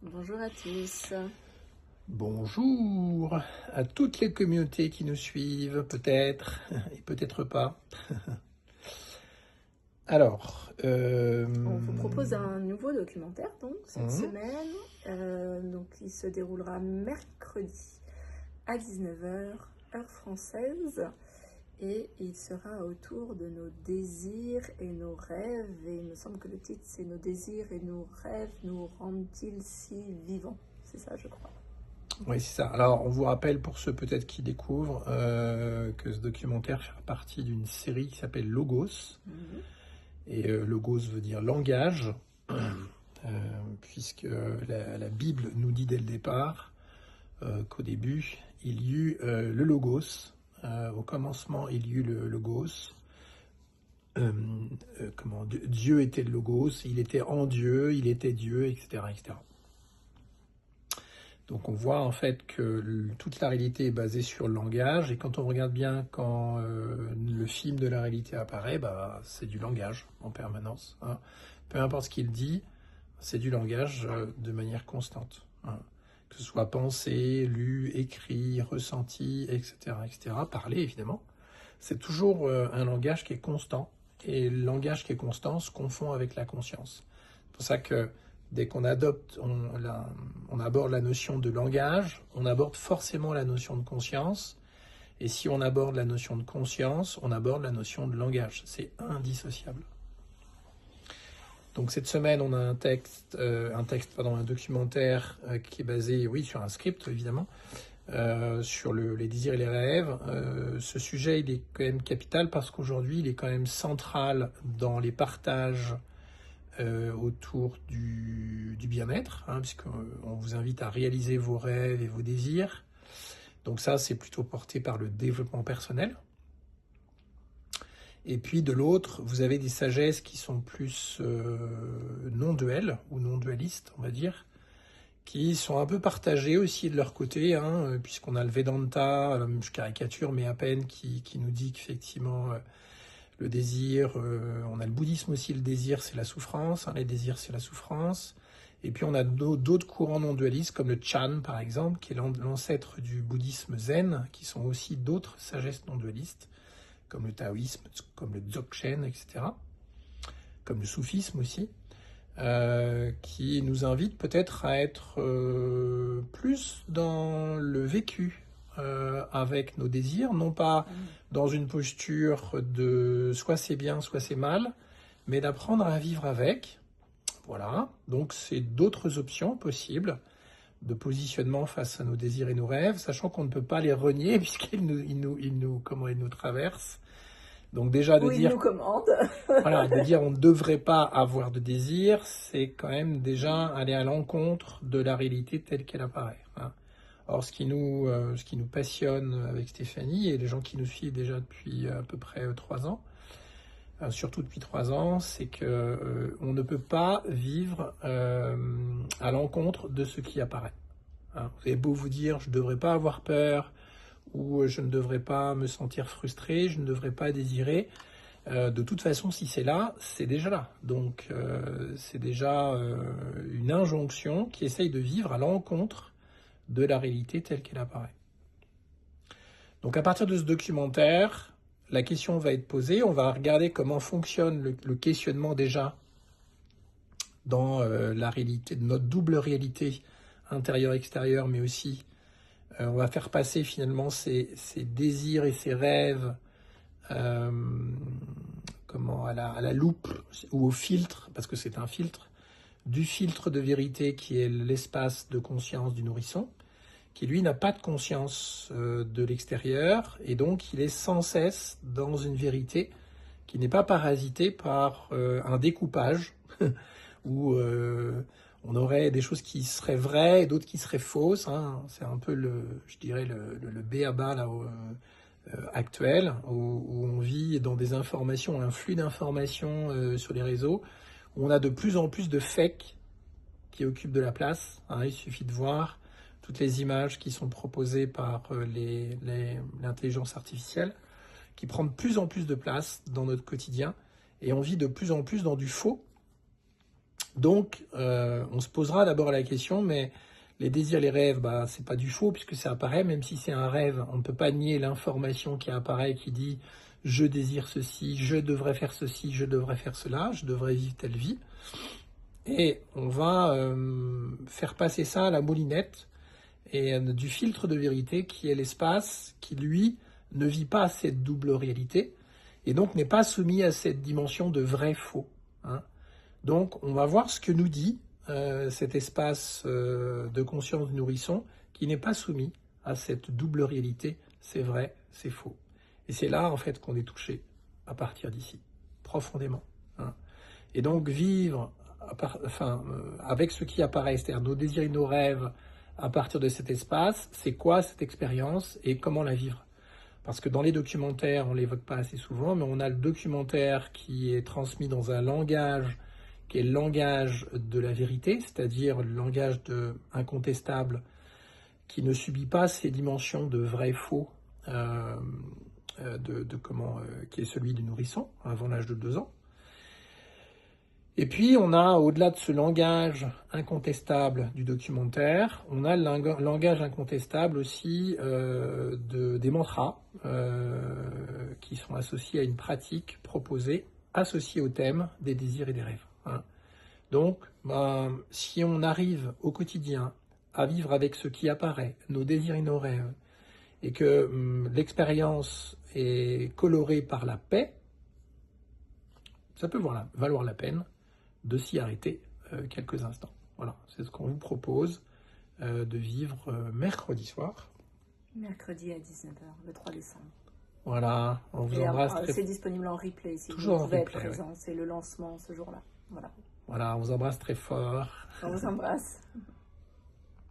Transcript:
Bonjour à tous. Bonjour à toutes les communautés qui nous suivent, peut-être, et peut-être pas. Alors, On vous propose un nouveau documentaire donc cette hum, semaine. Donc il se déroulera mercredi à 19h, heure française. Et il sera autour de nos désirs et nos rêves. Et il me semble que le titre c'est Nos désirs et nos rêves nous rendent-ils si vivants. C'est ça, je crois. oui, c'est ça. Alors, on vous rappelle, pour ceux peut-être qui découvrent, que ce documentaire fait partie d'une série qui s'appelle Logos. Mhm. Et Logos veut dire langage, puisque la Bible nous dit dès le départ qu'au début, il y eut le Logos. Au commencement, il y eut le Logos. Dieu était le Logos, il était en Dieu, il était Dieu, etc., etc. Donc on voit en fait que toute la réalité est basée sur le langage, et quand on regarde bien, quand le film de la réalité apparaît, bah, c'est du langage en permanence, hein. Peu importe ce qu'il dit, c'est du langage de manière constante, hein. Que ce soit pensé, lu, écrit, ressenti, etc., etc., parlé évidemment. C'est toujours un langage qui est constant, et le langage qui est constant se confond avec la conscience. C'est pour ça que dès qu'on on aborde la notion de langage, on aborde forcément la notion de conscience, et si on aborde la notion de conscience, on aborde la notion de langage. C'est indissociable. Donc cette semaine, on a un documentaire qui est basé, oui, sur un script évidemment, sur les désirs et les rêves. Ce sujet, il est quand même capital parce qu'aujourd'hui, il est quand même central dans les partages autour du bien-être, hein, puisqu'on vous invite à réaliser vos rêves et vos désirs. Donc ça, c'est plutôt porté par le développement personnel. Et puis de l'autre, vous avez des sagesses qui sont plus non-duelles ou non-dualistes, on va dire, qui sont un peu partagés aussi de leur côté, hein, puisqu'on a le Vedanta, je caricature, mais à peine, qui nous dit qu'effectivement, le désir, on a le bouddhisme aussi, le désir c'est la souffrance, hein, les désirs c'est la souffrance. Et puis on a d'autres courants non dualistes, comme le Chan par exemple, qui est l'ancêtre du bouddhisme zen, qui sont aussi d'autres sagesses non dualistes, comme le taoïsme, comme le dzogchen, etc., comme le soufisme aussi. Qui nous invite peut-être à être plus dans le vécu avec nos désirs, non pas dans une posture de soit c'est bien, soit c'est mal, mais d'apprendre à vivre avec. Voilà, donc c'est d'autres options possibles de positionnement face à nos désirs et nos rêves, sachant qu'on ne peut pas les renier puisqu'ils nous traversent. Donc déjà de Où il dire nous commande. voilà, de dire on ne devrait pas avoir de désir, c'est quand même déjà aller à l'encontre de la réalité telle qu'elle apparaît, hein. Or, ce qui nous passionne avec Stéphanie et les gens qui nous suivent déjà depuis à peu près 3 ans, surtout depuis 3 ans, c'est que on ne peut pas vivre à l'encontre de ce qui apparaît, hein. Vous avez beau vous dire je ne devrais pas avoir peur, ou je ne devrais pas me sentir frustré, je ne devrais pas désirer. De toute façon, si c'est là, c'est déjà là. Donc, c'est déjà une injonction qui essaye de vivre à l'encontre de la réalité telle qu'elle apparaît. Donc, à partir de ce documentaire, la question va être posée. On va regarder comment fonctionne le questionnement déjà dans la réalité, de notre double réalité intérieure-extérieure, mais aussi on va faire passer finalement ces désirs et ces rêves euh, à la loupe ou au filtre, parce que c'est un filtre, du filtre de vérité qui est l'espace de conscience du nourrisson, qui lui n'a pas de conscience de l'extérieur, et donc il est sans cesse dans une vérité qui n'est pas parasitée par un découpage, où on aurait des choses qui seraient vraies et d'autres qui seraient fausses, hein. C'est un peu je dirais le b.a.-ba là, actuel, où on vit dans des informations, un flux d'informations sur les réseaux, où on a de plus en plus de fakes qui occupent de la place, hein. Il suffit de voir toutes les images qui sont proposées par l'intelligence artificielle, qui prend de plus en plus de place dans notre quotidien, et on vit de plus en plus dans du faux, Donc, on se posera d'abord la question, mais les désirs, les rêves, bah, c'est pas du faux puisque ça apparaît, même si c'est un rêve, on ne peut pas nier l'information qui apparaît, qui dit je désire ceci, je devrais faire ceci, je devrais faire cela, je devrais vivre telle vie. Et on va faire passer ça à la moulinette et du filtre de vérité qui est l'espace qui, lui, ne vit pas cette double réalité et donc n'est pas soumis à cette dimension de vrai-faux. Hein. Donc, on va voir ce que nous dit cet espace de conscience du nourrisson qui n'est pas soumis à cette double réalité, c'est vrai, c'est faux. Et c'est là, en fait, qu'on est touché à partir d'ici, profondément. Hein. Et donc, vivre avec ce qui apparaît, c'est-à-dire nos désirs et nos rêves à partir de cet espace, c'est quoi cette expérience et comment la vivre? Parce que dans les documentaires, on ne l'évoque pas assez souvent, mais on a le documentaire qui est transmis dans un langage qui est le langage de la vérité, c'est-à-dire le langage incontestable qui ne subit pas ces dimensions de vrai-faux qui est celui du nourrisson avant l'âge de 2 ans. Et puis on a, au-delà de ce langage incontestable du documentaire, on a le langage incontestable aussi des mantras qui sont associés à une pratique proposée, associée au thème des désirs et des rêves. Hein. Donc, si on arrive au quotidien à vivre avec ce qui apparaît, nos désirs et nos rêves, et que l'expérience est colorée par la paix, ça peut valoir la peine de s'y arrêter quelques instants. Voilà, c'est ce qu'on vous propose de vivre mercredi soir. Mercredi à 19h, le 3 décembre. Voilà, on vous embrasse. C'est disponible en replay si toujours vous pouvez en être replay, présent. Ouais. C'est le lancement ce jour-là. Voilà. Voilà, on vous embrasse très fort. On vous embrasse.